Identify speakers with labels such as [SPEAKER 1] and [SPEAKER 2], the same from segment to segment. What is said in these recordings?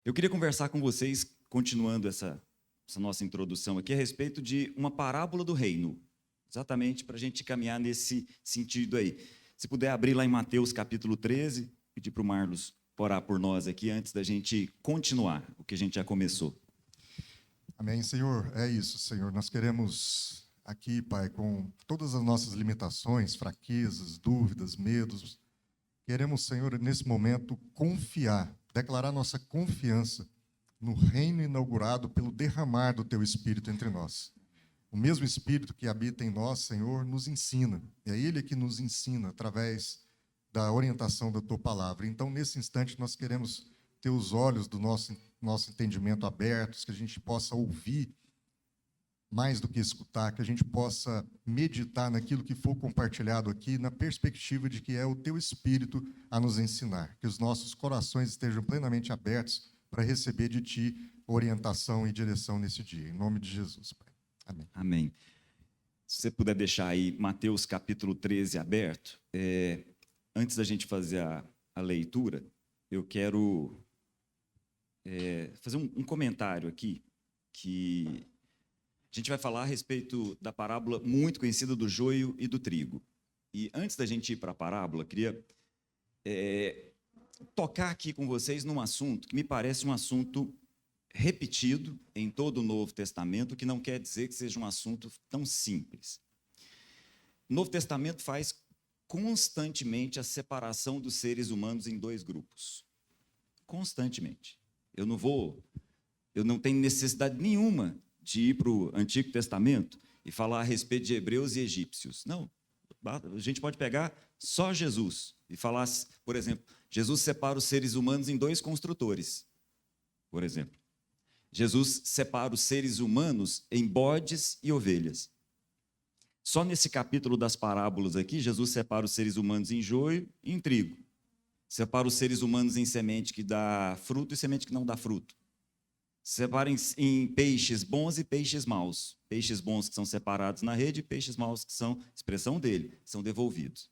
[SPEAKER 1] Eu queria conversar com vocês, continuando essa nossa introdução aqui, a respeito de uma parábola do reino, exatamente para a gente caminhar nesse sentido aí. Se puder abrir lá em Mateus capítulo 13, pedir para o Marlos orar por nós aqui, antes da gente continuar o que a gente já começou.
[SPEAKER 2] Amém, Senhor. É isso, Senhor. Nós queremos aqui, Pai, com todas as nossas limitações, fraquezas, dúvidas, medos, queremos, Senhor, nesse momento, confiar, declarar nossa confiança no reino inaugurado pelo derramar do Teu Espírito entre nós. O mesmo Espírito que habita em nós, Senhor, nos ensina. É Ele que nos ensina através da orientação da Tua palavra. Então, nesse instante, nós queremos ter os olhos do nosso entendimento abertos, que a gente possa ouvir mais do que escutar, que a gente possa meditar naquilo que for compartilhado aqui, na perspectiva de que é o Teu Espírito a nos ensinar, que os nossos corações estejam plenamente abertos para receber de Ti orientação e direção nesse dia. Em nome de Jesus, Pai. Amém.
[SPEAKER 1] Amém. Se você puder deixar aí Mateus capítulo 13 aberto, antes da gente fazer a leitura, eu quero fazer um comentário aqui, que a gente vai falar a respeito da parábola muito conhecida do joio e do trigo. E antes da gente ir para a parábola, queria tocar aqui com vocês num assunto que me parece um assunto repetido em todo o Novo Testamento, que não quer dizer que seja um assunto tão simples. O Novo Testamento faz constantemente a separação dos seres humanos em dois grupos. Constantemente. Eu não tenho necessidade nenhuma de ir para o Antigo Testamento e falar a respeito de hebreus e egípcios. Não. A gente pode pegar só Jesus e falar, por exemplo, Jesus separa os seres humanos em dois construtores, por exemplo. Jesus separa os seres humanos em bodes e ovelhas. Só nesse capítulo das parábolas aqui, Jesus separa os seres humanos em joio e em trigo. Separa os seres humanos em semente que dá fruto e semente que não dá fruto. Separa em peixes bons e peixes maus. Peixes bons que são separados na rede e peixes maus que são, expressão dele, são devolvidos.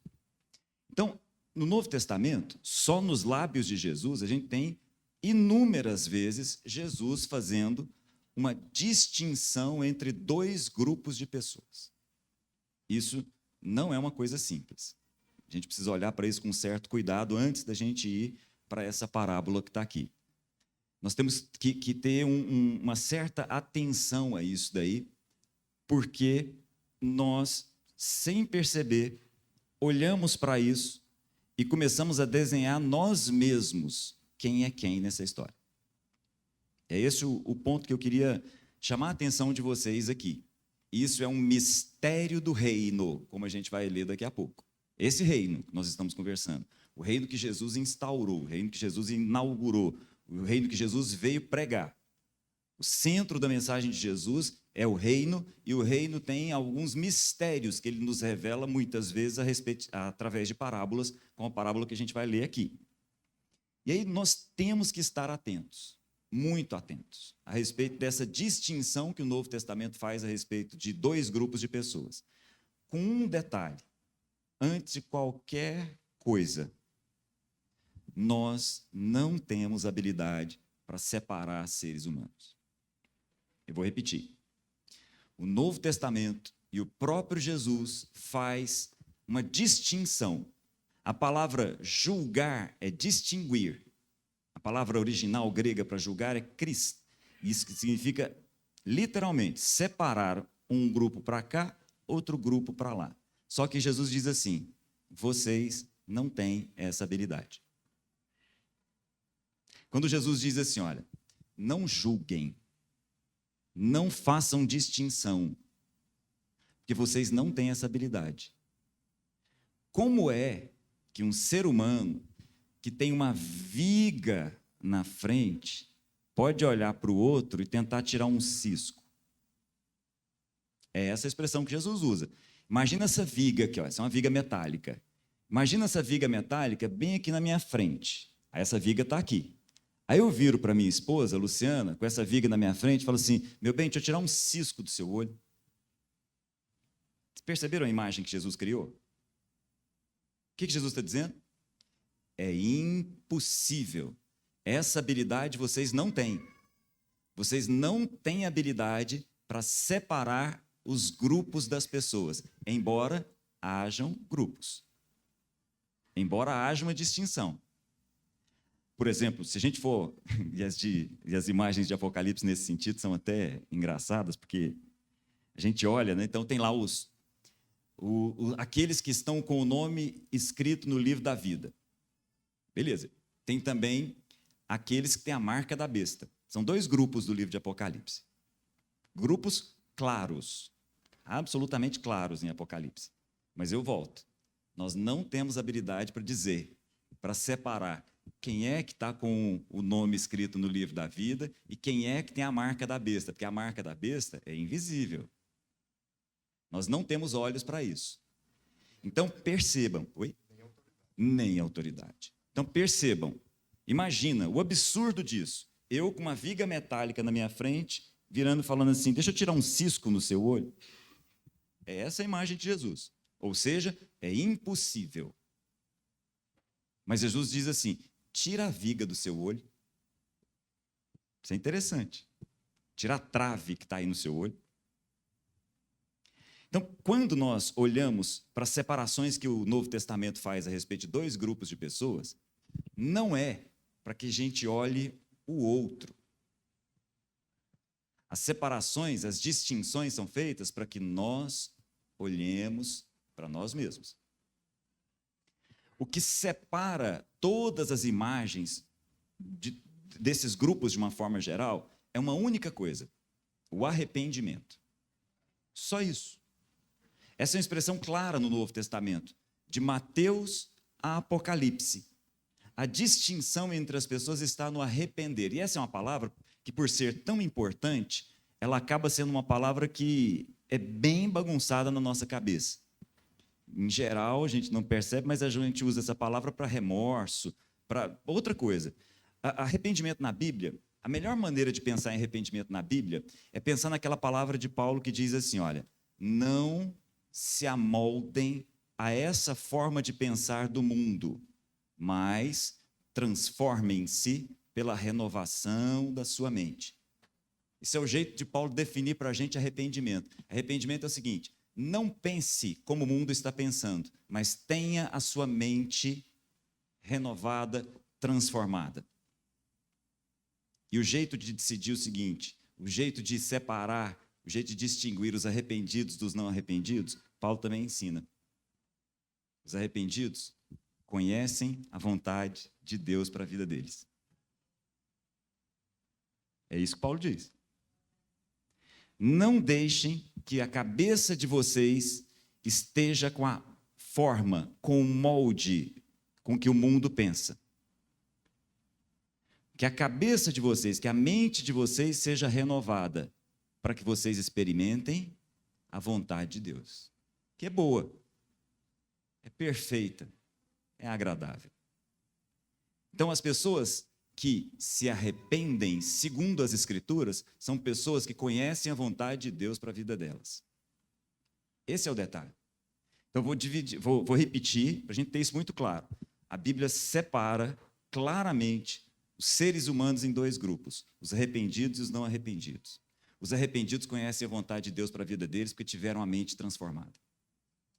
[SPEAKER 1] Então, no Novo Testamento, só nos lábios de Jesus, a gente tem inúmeras vezes Jesus fazendo uma distinção entre dois grupos de pessoas. Isso não é uma coisa simples. A gente precisa olhar para isso com certo cuidado antes da gente ir para essa parábola que está aqui. Nós temos que ter uma certa atenção a isso daí, porque nós, sem perceber, olhamos para isso e começamos a desenhar nós mesmos quem é quem nessa história. É esse o ponto que eu queria chamar a atenção de vocês aqui. Isso é um mistério do reino, como a gente vai ler daqui a pouco. Esse reino que nós estamos conversando, o reino que Jesus instaurou, o reino que Jesus inaugurou, o reino que Jesus veio pregar. O centro da mensagem de Jesus é o reino, e o reino tem alguns mistérios que ele nos revela muitas vezes através de parábolas, como a parábola que a gente vai ler aqui. E aí nós temos que estar atentos, muito atentos, a respeito dessa distinção que o Novo Testamento faz a respeito de dois grupos de pessoas. Com um detalhe: antes de qualquer coisa, nós não temos habilidade para separar seres humanos. Eu vou repetir. O Novo Testamento e o próprio Jesus faz uma distinção. A palavra julgar é distinguir. A palavra original grega para julgar é kris. Isso que significa, literalmente, separar um grupo para cá, outro grupo para lá. Só que Jesus diz assim: vocês não têm essa habilidade. Quando Jesus diz assim, olha, não julguem, não façam distinção, porque vocês não têm essa habilidade. Como é que um ser humano que tem uma viga na frente pode olhar para o outro e tentar tirar um cisco? É essa a expressão que Jesus usa. Imagina essa viga aqui, ó, essa é uma viga metálica. Imagina essa viga metálica bem aqui na minha frente. Aí essa viga está aqui. Aí eu viro para minha esposa, Luciana, com essa viga na minha frente, e falo assim: meu bem, deixa eu tirar um cisco do seu olho. Vocês perceberam a imagem que Jesus criou? O que Jesus está dizendo? É impossível, Essa habilidade vocês não têm. Vocês não têm habilidade para separar os grupos das pessoas, embora hajam grupos. Embora haja uma distinção. Por exemplo, se a gente for, e as imagens de Apocalipse nesse sentido são até engraçadas, porque a gente olha, né? Então tem lá aqueles que estão com o nome escrito no livro da vida. Beleza. Tem também aqueles que têm a marca da besta. São 2 grupos do livro de Apocalipse. Grupos claros, absolutamente claros em Apocalipse. Mas eu volto. Nós não temos habilidade para dizer, para separar quem é que está com o nome escrito no livro da vida e quem é que tem a marca da besta, porque a marca da besta é invisível. Nós não temos olhos para isso. Então, percebam. Oi? Nem autoridade. Então, percebam. Imagina o absurdo disso. Eu com uma viga metálica na minha frente, virando e falando assim, deixa eu tirar um cisco no seu olho. É essa a imagem de Jesus. Ou seja, é impossível. Mas Jesus diz assim, tira a viga do seu olho. Isso é interessante. Tira a trave que está aí no seu olho. Então, quando nós olhamos para as separações que o Novo Testamento faz a respeito de 2 grupos de pessoas, não é para que a gente olhe o outro. As separações, as distinções são feitas para que nós olhemos para nós mesmos. O que separa todas as imagens desses grupos de uma forma geral é uma única coisa: o arrependimento. Só isso. Essa é uma expressão clara no Novo Testamento, de Mateus a Apocalipse. A distinção entre as pessoas está no arrepender. E essa é uma palavra que, por ser tão importante, ela acaba sendo uma palavra que é bem bagunçada na nossa cabeça. Em geral, a gente não percebe, mas a gente usa essa palavra para remorso, para outra coisa. Arrependimento na Bíblia, a melhor maneira de pensar em arrependimento na Bíblia é pensar naquela palavra de Paulo que diz assim, olha, não se amoldem a essa forma de pensar do mundo, mas transformem-se pela renovação da sua mente. Esse é o jeito de Paulo definir para a gente arrependimento. Arrependimento é o seguinte: não pense como o mundo está pensando, mas tenha a sua mente renovada, transformada. E o jeito de decidir o seguinte, o jeito de separar, o jeito de distinguir os arrependidos dos não arrependidos, Paulo também ensina. Os arrependidos conhecem a vontade de Deus para a vida deles. É isso que Paulo diz. Não deixem que a cabeça de vocês esteja com a forma, com o molde com que o mundo pensa. Que a cabeça de vocês, que a mente de vocês seja renovada, para que vocês experimentem a vontade de Deus, que é boa, é perfeita, é agradável. Então, as pessoas que se arrependem, segundo as Escrituras, são pessoas que conhecem a vontade de Deus para a vida delas. Esse é o detalhe. Então, vou repetir, para a gente ter isso muito claro. A Bíblia separa claramente os seres humanos em 2 grupos, os arrependidos e os não arrependidos. Os arrependidos conhecem a vontade de Deus para a vida deles porque tiveram a mente transformada.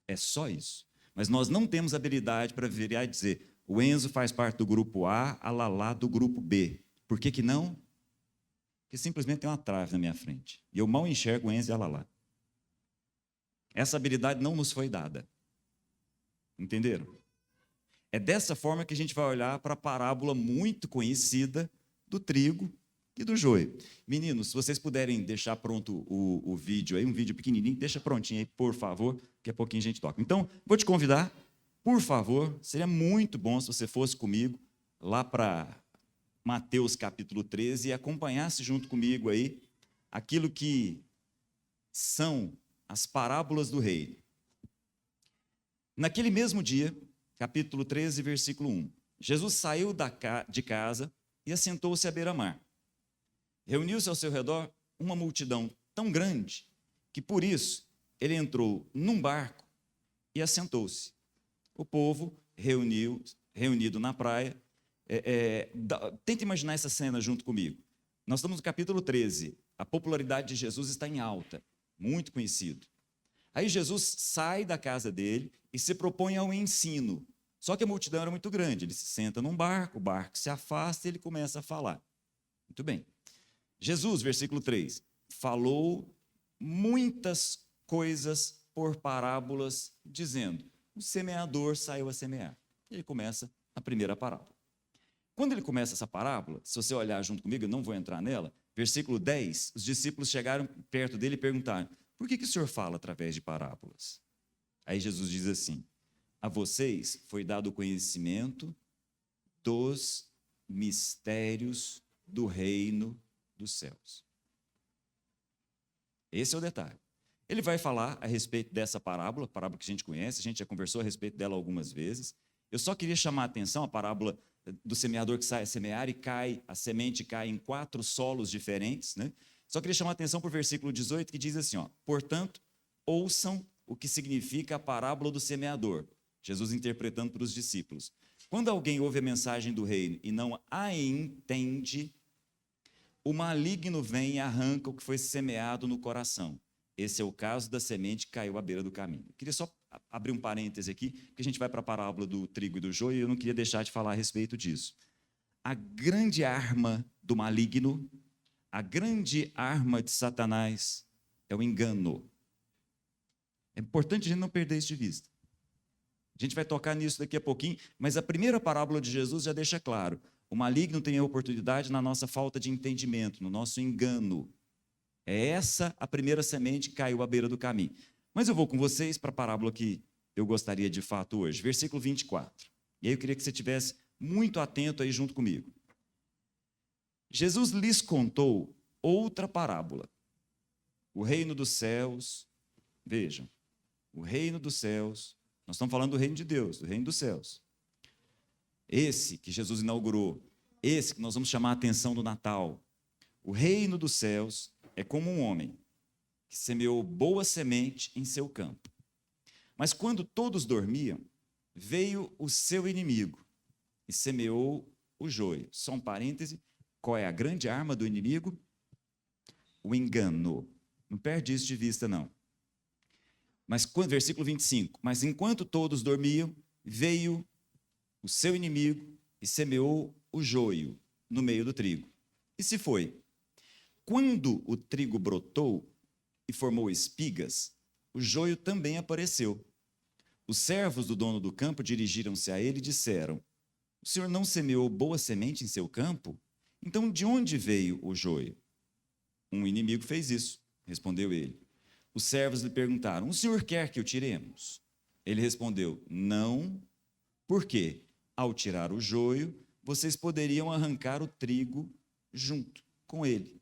[SPEAKER 1] É só isso. Mas nós não temos habilidade para virar e dizer, o Enzo faz parte do grupo A Lalá do grupo B. Por que que não? Porque simplesmente tem uma trave na minha frente. E eu mal enxergo o Enzo e a Lalá. Essa habilidade não nos foi dada. Entenderam? É dessa forma que a gente vai olhar para a parábola muito conhecida do trigo e do joio. Meninos, se vocês puderem deixar pronto o vídeo aí, um vídeo pequenininho, deixa prontinho aí, por favor, daqui a pouquinho a gente toca. Então, vou te convidar, por favor, seria muito bom se você fosse comigo lá para Mateus capítulo 13 e acompanhasse junto comigo aí aquilo que são as parábolas do reino. Naquele mesmo dia, capítulo 13, versículo 1, Jesus saiu de casa e assentou-se à beira-mar. Reuniu-se ao seu redor uma multidão tão grande que, por isso, ele entrou num barco e assentou-se. O povo, reunido na praia, Tenta imaginar essa cena junto comigo. Nós estamos no capítulo 13. A popularidade de Jesus está em alta, muito conhecido. Aí Jesus sai da casa dele e se propõe ao ensino. Só que a multidão era muito grande. Ele se senta num barco, o barco se afasta e ele começa a falar. Muito bem. Jesus, versículo 3, falou muitas coisas por parábolas, dizendo: o semeador saiu a semear. Ele começa a primeira parábola. Quando ele começa essa parábola, se você olhar junto comigo, eu não vou entrar nela, versículo 10, os discípulos chegaram perto dele e perguntaram: por que o senhor fala através de parábolas? Aí Jesus diz assim: a vocês foi dado o conhecimento dos mistérios do reino dos céus. Esse é o detalhe. Ele vai falar a respeito dessa parábola que a gente conhece, a gente já conversou a respeito dela algumas vezes. Eu só queria chamar a atenção, a parábola do semeador que sai a semear e a semente cai em 4 solos diferentes, né? Só queria chamar a atenção para o versículo 18, que diz assim, ó: portanto, ouçam o que significa a parábola do semeador. Jesus interpretando para os discípulos. Quando alguém ouve a mensagem do reino e não a entende, o maligno vem e arranca o que foi semeado no coração. Esse é o caso da semente que caiu à beira do caminho. Eu queria só abrir um parêntese aqui, porque a gente vai para a parábola do trigo e do joio, e eu não queria deixar de falar a respeito disso. A grande arma do maligno, a grande arma de Satanás é o engano. É importante a gente não perder isso de vista. A gente vai tocar nisso daqui a pouquinho, mas a primeira parábola de Jesus já deixa claro: o maligno tem a oportunidade na nossa falta de entendimento, no nosso engano. É essa a primeira semente que caiu à beira do caminho. Mas eu vou com vocês para a parábola que eu gostaria de fato hoje, versículo 24. E aí eu queria que você estivesse muito atento aí junto comigo. Jesus lhes contou outra parábola. O reino dos céus, vejam, o reino dos céus, nós estamos falando do reino de Deus, do reino dos céus. Esse que Jesus inaugurou, esse que nós vamos chamar a atenção do Natal. O reino dos céus é como um homem que semeou boa semente em seu campo. Mas quando todos dormiam, veio o seu inimigo e semeou o joio. Só um parêntese, qual é a grande arma do inimigo? O engano. Não perde isso de vista, não. Mas versículo 25, mas enquanto todos dormiam, veio o seu inimigo e semeou o joio no meio do trigo. E se foi. Quando o trigo brotou e formou espigas, o joio também apareceu. Os servos do dono do campo dirigiram-se a ele e disseram: o senhor não semeou boa semente em seu campo? Então de onde veio o joio? Um inimigo fez isso, respondeu ele. Os servos lhe perguntaram: o senhor quer que o tiremos? Ele respondeu: não, porque ao tirar o joio, vocês poderiam arrancar o trigo junto com ele.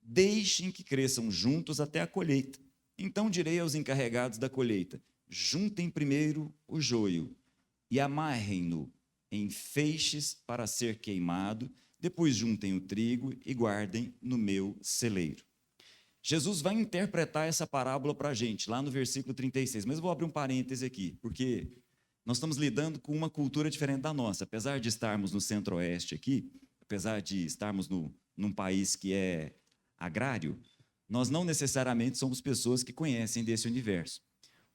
[SPEAKER 1] Deixem que cresçam juntos até a colheita. Então direi aos encarregados da colheita: juntem primeiro o joio e amarrem-no em feixes para ser queimado, depois juntem o trigo e guardem no meu celeiro. Jesus vai interpretar essa parábola para a gente, lá no versículo 36, mas eu vou abrir um parêntese aqui, porque nós estamos lidando com uma cultura diferente da nossa. Apesar de estarmos no centro-oeste aqui, apesar de estarmos num país que é agrário, nós não necessariamente somos pessoas que conhecem desse universo.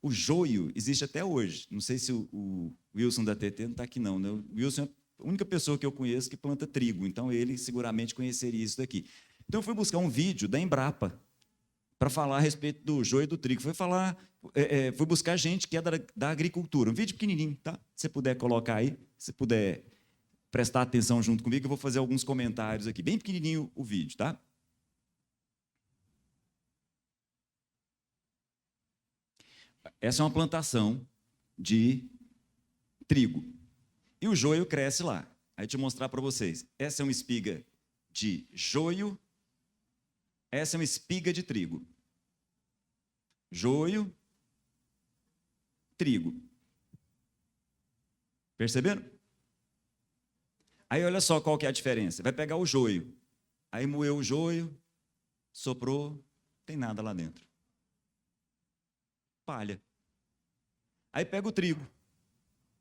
[SPEAKER 1] O joio existe até hoje. Não sei se o Wilson da TT não está aqui não, né? O Wilson é a única pessoa que eu conheço que planta trigo, então ele seguramente conheceria isso daqui. Então eu fui buscar um vídeo da Embrapa para falar a respeito do joio e do trigo. Fui buscar gente que é da agricultura. Um vídeo pequenininho, tá? Se você puder colocar aí, se puder prestar atenção junto comigo, eu vou fazer alguns comentários aqui. Bem pequenininho o vídeo, tá? Essa é uma plantação de trigo. E o joio cresce lá. Aí deixa eu mostrar para vocês. Essa é uma espiga de joio. Essa é uma espiga de trigo. Joio, trigo. Perceberam? Aí olha só qual que é a diferença. Vai pegar o joio. Aí moeu o joio, soprou, não tem nada lá dentro. Palha. Aí pega o trigo.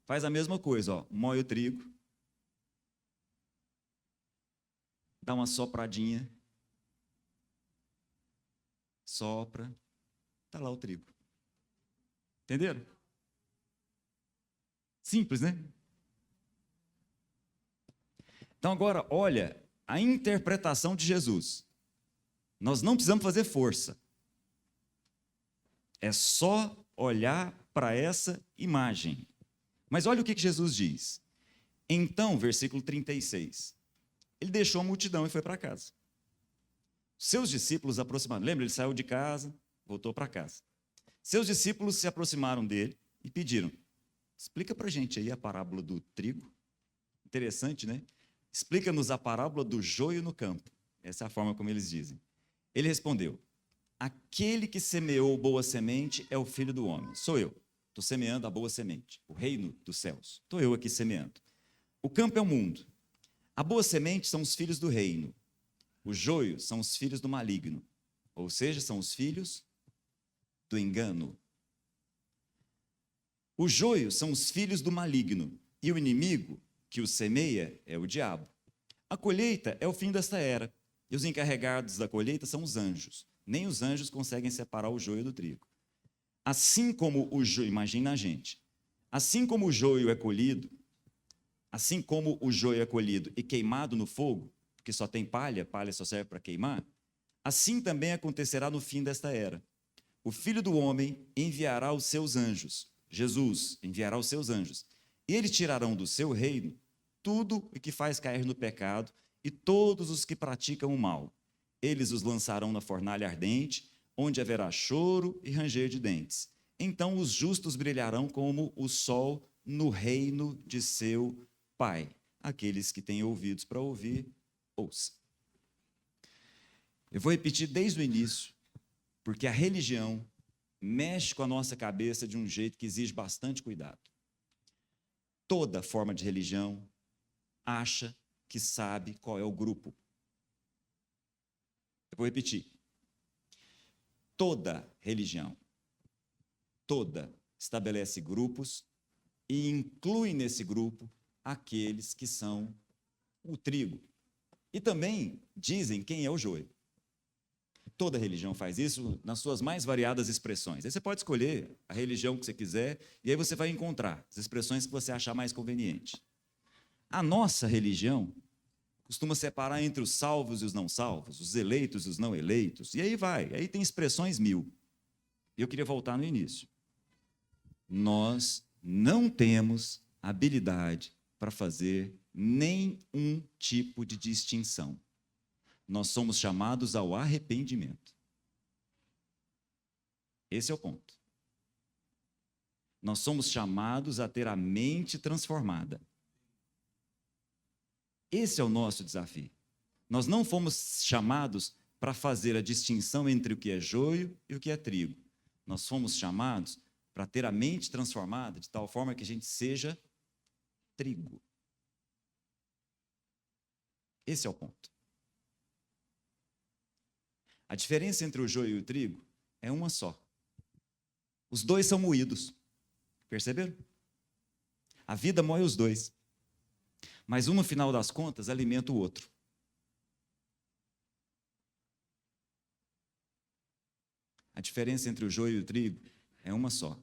[SPEAKER 1] Faz a mesma coisa, ó. Moe o trigo. dá uma sopradinha, sopra, está lá o trigo. Entenderam? Simples, né? Então agora, olha a interpretação de Jesus. Nós não precisamos fazer força. É só olhar para essa imagem. Mas olha o que Jesus diz. Então, versículo 36, ele deixou a multidão e foi para casa. Seus discípulos aproximaram. Lembra, ele saiu de casa, voltou para casa. Seus discípulos se aproximaram dele e pediram: explica para a gente aí a parábola do trigo. Interessante, né? Explica-nos a parábola do joio no campo. Essa é a forma como eles dizem. Ele respondeu: aquele que semeou boa semente é o Filho do Homem. Sou eu. Estou semeando a boa semente, o reino dos céus. Estou eu aqui semeando. O campo é o mundo. A boa semente são os filhos do reino. O joio são os filhos do maligno. Ou seja, são os filhos do engano. O joio são os filhos do maligno. E o inimigo que o semeia é o diabo. A colheita é o fim desta era. E os encarregados da colheita são os anjos. Nem os anjos conseguem separar o joio do trigo. Assim como o joio, imagina a gente, assim como o joio é colhido, e queimado no fogo, porque só tem palha, palha só serve para queimar, assim também acontecerá no fim desta era. O Filho do Homem enviará os seus anjos, Jesus enviará os seus anjos, e eles tirarão do seu reino tudo o que faz cair no pecado e todos os que praticam o mal. Eles os lançarão na fornalha ardente, onde haverá choro e ranger de dentes. Então os justos brilharão como o sol no reino de seu Pai. Aqueles que têm ouvidos para ouvir, ouça. Eu vou repetir desde o início, porque a religião mexe com a nossa cabeça de um jeito que exige bastante cuidado. Toda forma de religião acha que sabe qual é o grupo. Eu vou repetir. Toda religião, toda, estabelece grupos e inclui nesse grupo aqueles que são o trigo. E também dizem quem é o joio. Toda religião faz isso nas suas mais variadas expressões. Aí você pode escolher a religião que você quiser e aí você vai encontrar as expressões que você achar mais conveniente. A nossa religião costuma separar entre os salvos e os não salvos, os eleitos e os não eleitos, e aí vai, aí tem expressões mil. Eu queria voltar no início. Nós não temos habilidade para fazer nenhum tipo de distinção. Nós somos chamados ao arrependimento. Esse é o ponto. Nós somos chamados a ter a mente transformada. Esse é o nosso desafio. Nós não fomos chamados para fazer a distinção entre o que é joio e o que é trigo. Nós fomos chamados para ter a mente transformada de tal forma que a gente seja trigo. Esse é o ponto. A diferença entre o joio e o trigo é uma só. Os dois são moídos. Perceberam? A vida moe os dois. Mas um, no final das contas, alimenta o outro. A diferença entre o joio e o trigo é uma só.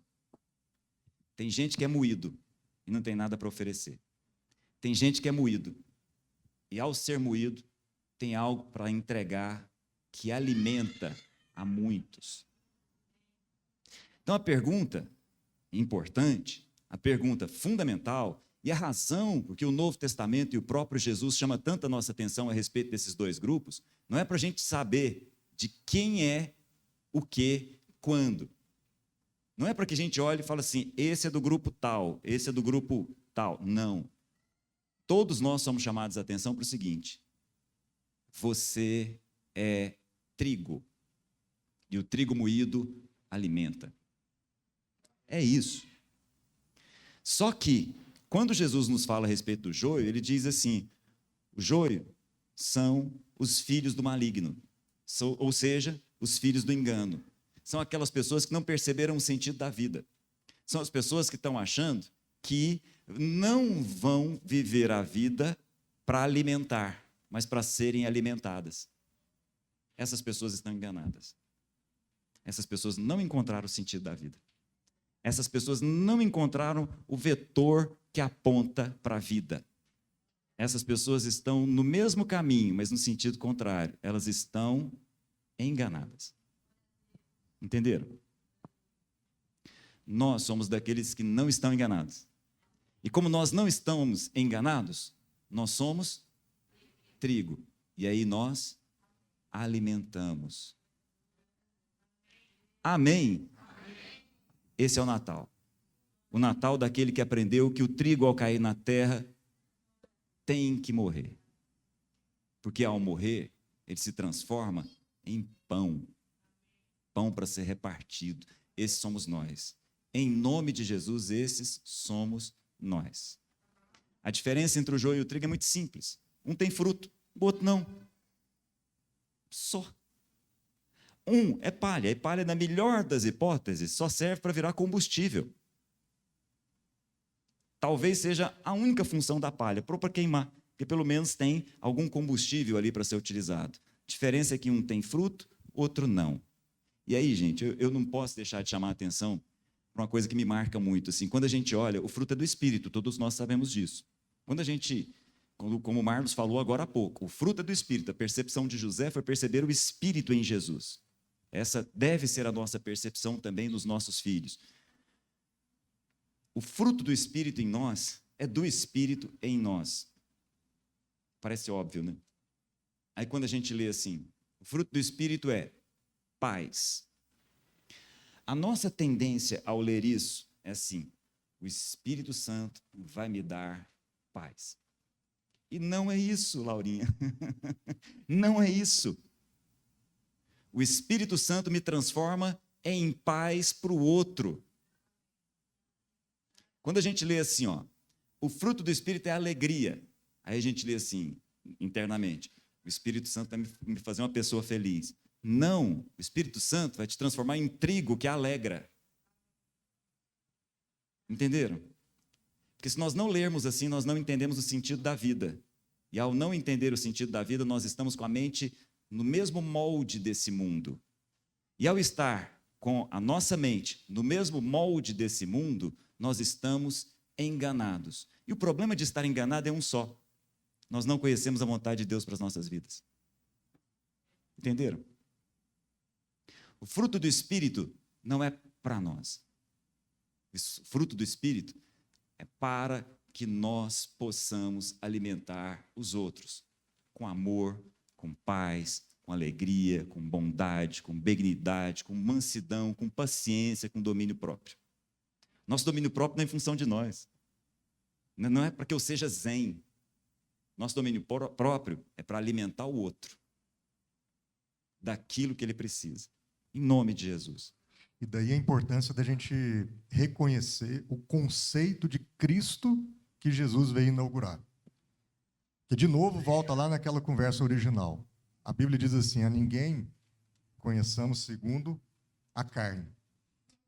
[SPEAKER 1] Tem gente que é moído e não tem nada para oferecer. Tem gente que é moído e, ao ser moído, tem algo para entregar que alimenta a muitos. Então, a pergunta importante, a pergunta fundamental, e a razão por que o Novo Testamento e o próprio Jesus chama tanta nossa atenção a respeito desses dois grupos, não é para a gente saber de quem é o que, quando. Não é para que a gente olhe e fale assim, esse é do grupo tal, esse é do grupo tal. Não. Todos nós somos chamados a atenção para o seguinte: você é trigo, e o trigo moído alimenta. É isso. Só que, quando Jesus nos fala a respeito do joio, ele diz assim, o joio são os filhos do maligno, ou seja, os filhos do engano. São aquelas pessoas que não perceberam o sentido da vida. São as pessoas que estão achando que não vão viver a vida para alimentar, mas para serem alimentadas. Essas pessoas estão enganadas. Essas pessoas não encontraram o sentido da vida. Essas pessoas não encontraram o vetor que aponta para a vida. Essas pessoas estão no mesmo caminho, mas no sentido contrário. Elas estão enganadas. Entenderam? Nós somos daqueles que não estão enganados. E como nós não estamos enganados, nós somos trigo. E aí nós alimentamos. Amém? Esse é o Natal. O Natal daquele que aprendeu que o trigo, ao cair na terra, tem que morrer. Porque ao morrer, ele se transforma em pão. Pão para ser repartido. Esses somos nós. Em nome de Jesus, esses somos nós. A diferença entre o joio e o trigo é muito simples. Um tem fruto, o outro não. Só. Um é palha, e palha, na melhor das hipóteses, só serve para virar combustível. Talvez seja a única função da palha, para queimar, porque pelo menos tem algum combustível ali para ser utilizado. A diferença é que um tem fruto, outro não. E aí, gente, eu não posso deixar de chamar a atenção para uma coisa que me marca muito. Assim, quando a gente olha, o fruto é do Espírito, todos nós sabemos disso. Quando a gente, como o Marlos falou agora há pouco, o fruto é do Espírito, a percepção de José foi perceber o Espírito em Jesus. Essa deve ser a nossa percepção também nos nossos filhos. O fruto do Espírito em nós é do Espírito em nós. Parece óbvio, né? Aí quando a gente lê assim, o fruto do Espírito é paz. A nossa tendência ao ler isso é assim, o Espírito Santo vai me dar paz. E não é isso, Laurinha. Não é isso. O Espírito Santo me transforma em paz para o outro. Quando a gente lê assim, ó, o fruto do Espírito é alegria. Aí a gente lê assim, internamente, o Espírito Santo vai me fazer uma pessoa feliz. Não, o Espírito Santo vai te transformar em trigo que alegra. Entenderam? Porque se nós não lermos assim, nós não entendemos o sentido da vida. E ao não entender o sentido da vida, nós estamos com a mente no mesmo molde desse mundo. E ao estar com a nossa mente no mesmo molde desse mundo, nós estamos enganados. E o problema de estar enganado é um só. Nós não conhecemos a vontade de Deus para as nossas vidas. Entenderam? O fruto do Espírito não é para nós. O fruto do Espírito é para que nós possamos alimentar os outros com amor, com paz, com alegria, com bondade, com benignidade, com mansidão, com paciência, com domínio próprio. Nosso domínio próprio não é em função de nós. Não é para que eu seja zen. Nosso domínio próprio é para alimentar o outro daquilo que ele precisa. Em nome de Jesus.
[SPEAKER 2] E daí a importância da gente reconhecer o conceito de Cristo que Jesus veio inaugurar. Que, de novo, volta lá naquela conversa original. A Bíblia diz assim, a ninguém conheçamos segundo a carne.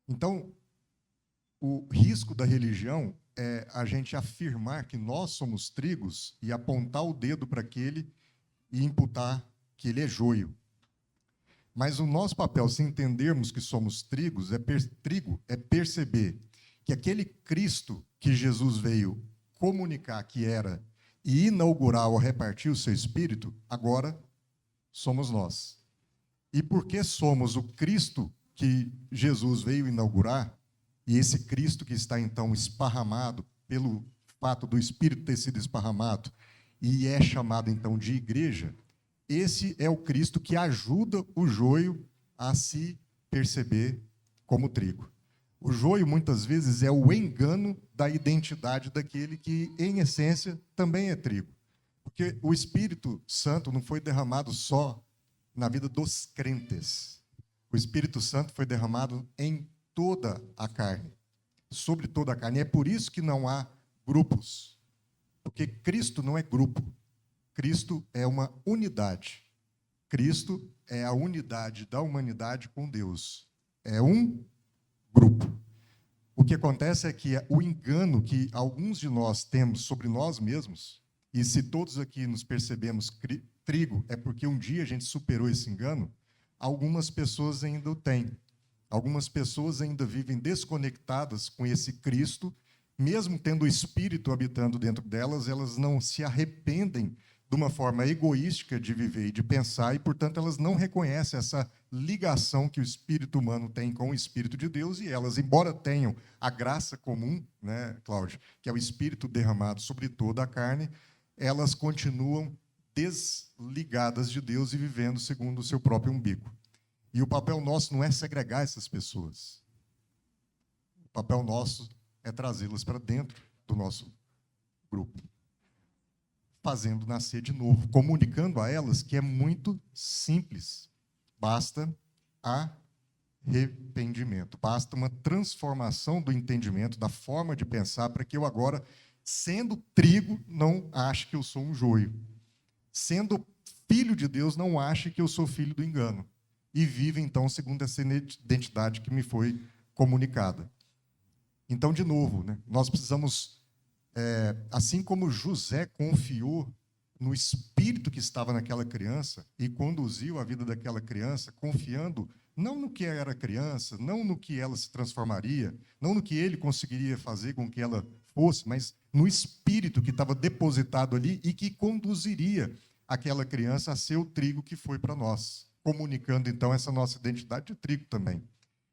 [SPEAKER 2] Então, o risco da religião é a gente afirmar que nós somos trigos e apontar o dedo para aquele e imputar que ele é joio. Mas o nosso papel, se entendermos que somos trigo, é perceber que aquele Cristo que Jesus veio comunicar que era e inaugurar ou repartir o seu Espírito, agora somos nós. E porque somos o Cristo que Jesus veio inaugurar, e esse Cristo que está então esparramado pelo fato do Espírito ter sido esparramado, e é chamado então de igreja, esse é o Cristo que ajuda o joio a se perceber como trigo. O joio, muitas vezes, é o engano da identidade daquele que, em essência, também é trigo. Porque o Espírito Santo não foi derramado só na vida dos crentes. O Espírito Santo foi derramado em toda a carne, sobre toda a carne. E é por isso que não há grupos. Porque Cristo não é grupo. Cristo é uma unidade. Cristo é a unidade da humanidade com Deus. É um grupo. O que acontece é que o engano que alguns de nós temos sobre nós mesmos E se todos aqui nos percebemos trigo, é porque um dia a gente superou esse engano, algumas pessoas ainda o têm. Algumas pessoas ainda vivem desconectadas com esse Cristo, mesmo tendo o Espírito habitando dentro delas, elas não se arrependem de uma forma egoística de viver e de pensar, e, portanto, elas não reconhecem essa ligação que o espírito humano tem com o Espírito de Deus, e elas, embora tenham a graça comum, né, Cláudio, que é o Espírito derramado sobre toda a carne, elas continuam desligadas de Deus e vivendo segundo o seu próprio umbigo. E o papel nosso não é segregar essas pessoas. O papel nosso é trazê-las para dentro do nosso grupo, fazendo nascer de novo, comunicando a elas que é muito simples. Basta arrependimento, basta uma transformação do entendimento, da forma de pensar, para que eu agora, sendo trigo, não ache que eu sou um joio. Sendo filho de Deus, não ache que eu sou filho do engano. E viva, então, segundo essa identidade que me foi comunicada. Então, de novo, né, nós precisamos... assim como José confiou no espírito que estava naquela criança e conduziu a vida daquela criança, confiando não no que era criança, não no que ela se transformaria, não no que ele conseguiria fazer com que ela fosse, mas no espírito que estava depositado ali e que conduziria aquela criança a ser o trigo que foi para nós, comunicando, então, essa nossa identidade de trigo também.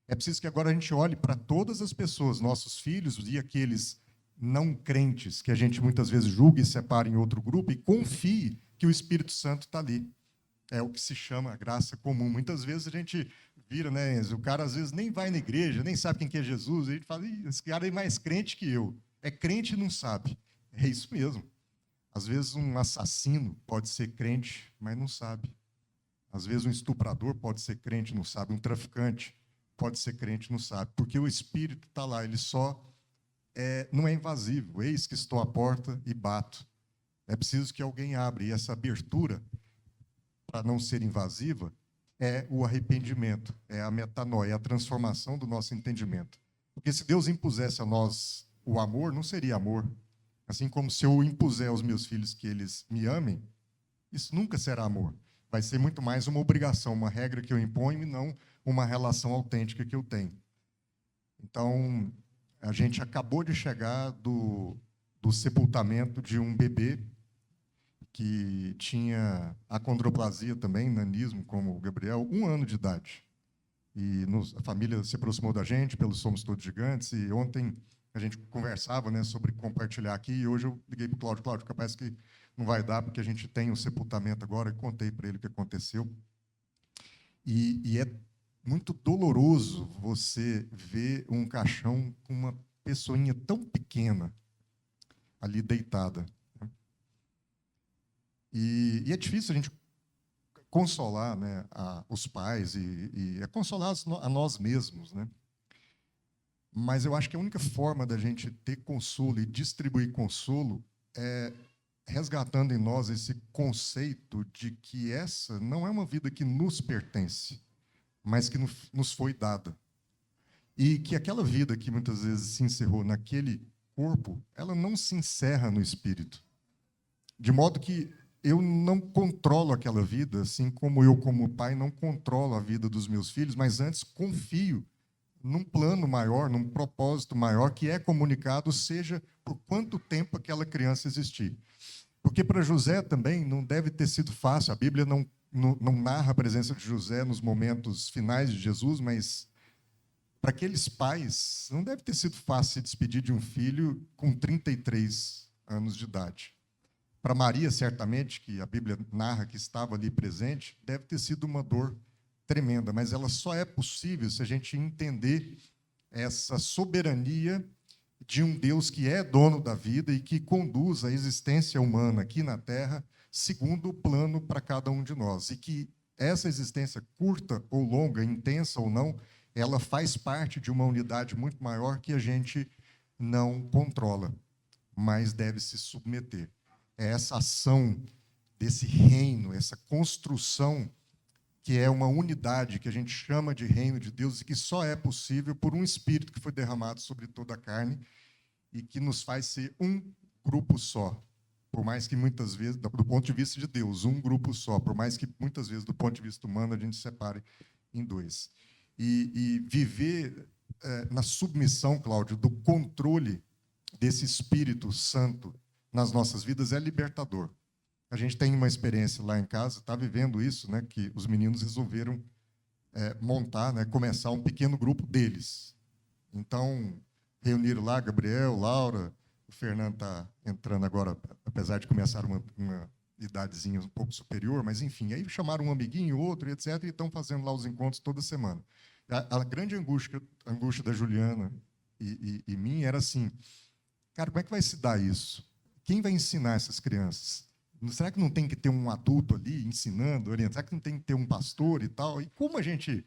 [SPEAKER 2] É preciso que agora a gente olhe para todas as pessoas, nossos filhos e aqueles não crentes, que a gente muitas vezes julga e separa em outro grupo, e confie que o Espírito Santo está ali. É o que se chama a graça comum. Muitas vezes a gente vira, né, Enzo? O cara às vezes nem vai na igreja, nem sabe quem que é Jesus, e a gente fala, esse cara é mais crente que eu. É crente e não sabe. É isso mesmo. Às vezes um assassino pode ser crente, mas não sabe. Às vezes um estuprador pode ser crente e não sabe. Um traficante pode ser crente e não sabe. Porque o Espírito está lá, ele só... não é invasivo. Eis que estou à porta e bato. É preciso que alguém abra. E essa abertura, para não ser invasiva, é o arrependimento, é a metanoia, é a transformação do nosso entendimento. Porque se Deus impusesse a nós o amor, não seria amor. Assim como se eu impuser aos meus filhos que eles me amem, isso nunca será amor. Vai ser muito mais uma obrigação, uma regra que eu imponho e não uma relação autêntica que eu tenho. Então... a gente acabou de chegar do sepultamento de um bebê que tinha acondroplasia também, nanismo, como o Gabriel, 1 ano de idade. E a família se aproximou da gente, pelo Somos Todos Gigantes, e ontem a gente conversava, né, sobre compartilhar aqui, e hoje eu liguei para o Cláudio. Cláudio, capaz que não vai dar, porque a gente tem o sepultamento agora, e contei para ele o que aconteceu. E é muito doloroso você ver um caixão com uma pessoinha tão pequena ali deitada. E é difícil a gente consolar, né, os pais e consolar a nós mesmos, né? Mas eu acho que a única forma da gente ter consolo e distribuir consolo é resgatando em nós esse conceito de que essa não é uma vida que nos pertence, mas que nos foi dada. E que aquela vida que muitas vezes se encerrou naquele corpo, ela não se encerra no espírito. De modo que eu não controlo aquela vida, assim como eu, como pai, não controlo a vida dos meus filhos, mas antes confio num plano maior, num propósito maior, que é comunicado, seja por quanto tempo aquela criança existir. Porque para José também não deve ter sido fácil. A Bíblia não narra a presença de José nos momentos finais de Jesus, mas para aqueles pais não deve ter sido fácil se despedir de um filho com 33 anos de idade. Para Maria, certamente, que a Bíblia narra que estava ali presente, deve ter sido uma dor tremenda, mas ela só é possível se a gente entender essa soberania de um Deus que é dono da vida e que conduz a existência humana aqui na Terra segundo o plano para cada um de nós. E que essa existência, curta ou longa, intensa ou não, ela faz parte de uma unidade muito maior que a gente não controla, mas deve se submeter. É essa ação desse reino, essa construção que é uma unidade que a gente chama de reino de Deus e que só é possível por um Espírito que foi derramado sobre toda a carne e que nos faz ser um grupo só, Por mais que muitas vezes, do ponto de vista de Deus, um grupo só, por mais que muitas vezes, do ponto de vista humano, a gente separe em dois. E viver na submissão, Cláudio, do controle desse Espírito Santo nas nossas vidas é libertador. A gente tem uma experiência lá em casa, está vivendo isso, né, que os meninos resolveram montar, né, começar um pequeno grupo deles. Então, reuniram lá Gabriel, Laura, o Fernando está entrando agora, apesar de começar uma idadezinha um pouco superior, mas enfim, aí chamaram um amiguinho, outro, etc., e estão fazendo lá os encontros toda semana. A grande angústia da Juliana e minha era assim, cara, como é que vai se dar isso? Quem vai ensinar essas crianças? Será que não tem que ter um adulto ali ensinando, orientando? Será que não tem que ter um pastor e tal? E como a gente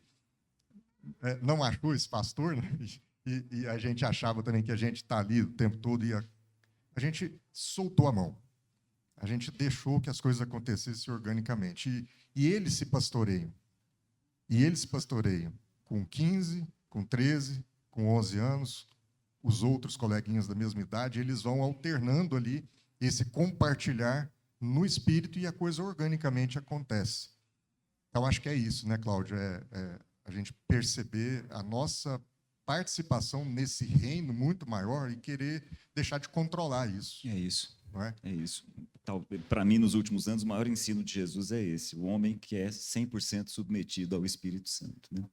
[SPEAKER 2] não achou esse pastor, né? E a gente achava também que a gente está ali o tempo todo, e a gente soltou a mão. A gente deixou que as coisas acontecessem organicamente. E eles se pastoreiam. E eles se pastoreiam com 15, com 13, com 11 anos. Os outros coleguinhas da mesma idade, eles vão alternando ali esse compartilhar no espírito e a coisa organicamente acontece. Então, acho que é isso, né, Cláudio? A gente perceber a nossa participação nesse reino muito maior e querer deixar de controlar isso.
[SPEAKER 1] É isso.
[SPEAKER 2] Não é?
[SPEAKER 1] É isso. Para mim, nos últimos anos, o maior ensino de Jesus é esse: o homem que é 100% submetido ao Espírito Santo, né?